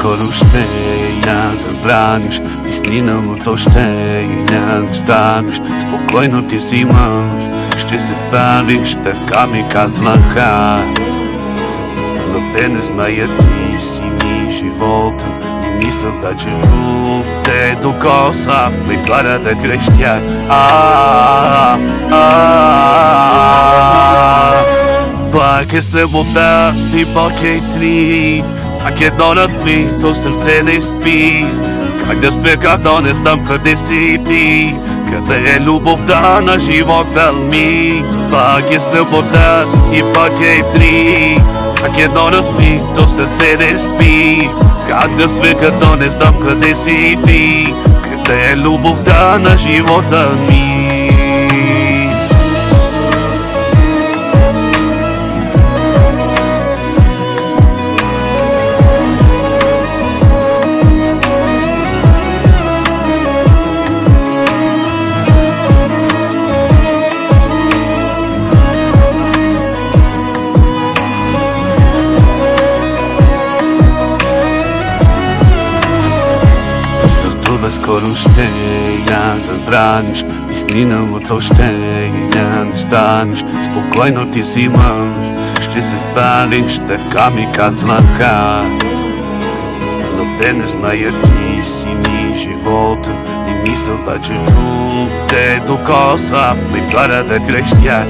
скоро ще я забраниш. И в миналото ще я не станеш. Спокойно ти си мъж, ще се вправиш, така ми казваха. Но те не знаят ни си, ни живота, и мисълта, че друг те докоса ме кара да крещя. Пак е събота и пак е три, пак едно надмито сърце не спи. Как да спя, като не знам къде си ти, къде е любовта на живота ми. Пак е събота и пак е три, пак едно разбито сърце не спи. Как да спя, като не знам къде си ти, къде е любовта на живота ми. Скоро ще я забраниш, и в миналото ще я не станеш. Спокойно ти си мъж, ще се впалиш, така ми казваха. Но те не знаят ни си, ни живота, и мисълта, че друг те докоса ме кара да крещя.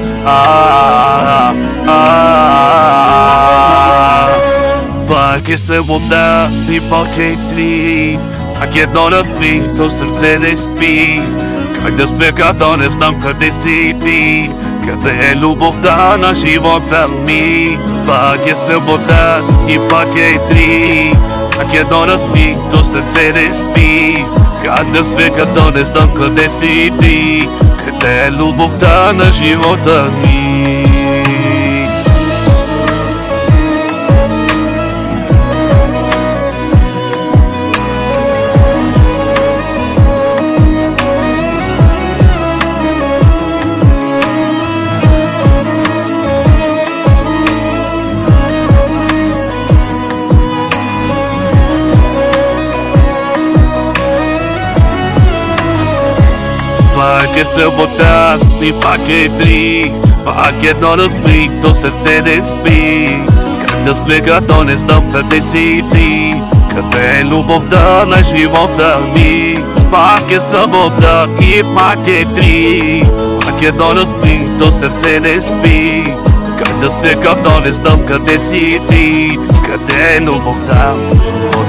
Пак е събота и пак е три, пак едно разбито сърце не спи. Как да спя, като не знам къде си ти, къде е любовта на живота ми. Пак е събота и пак е три, пак едно разбито сърце не спи. Как да спя, като не знам къде си ти, къде е любовта на живота ми. Пак е събота и пак е три, пак едно разбито сърце не спи. Как да спя, като не знам къде си ти, къде е любовта на живота ми. Пак е събота и пак е три, пак едно разбито сърце не спи. Как да спя, като не знам къде си ти, къде е любовта на живота.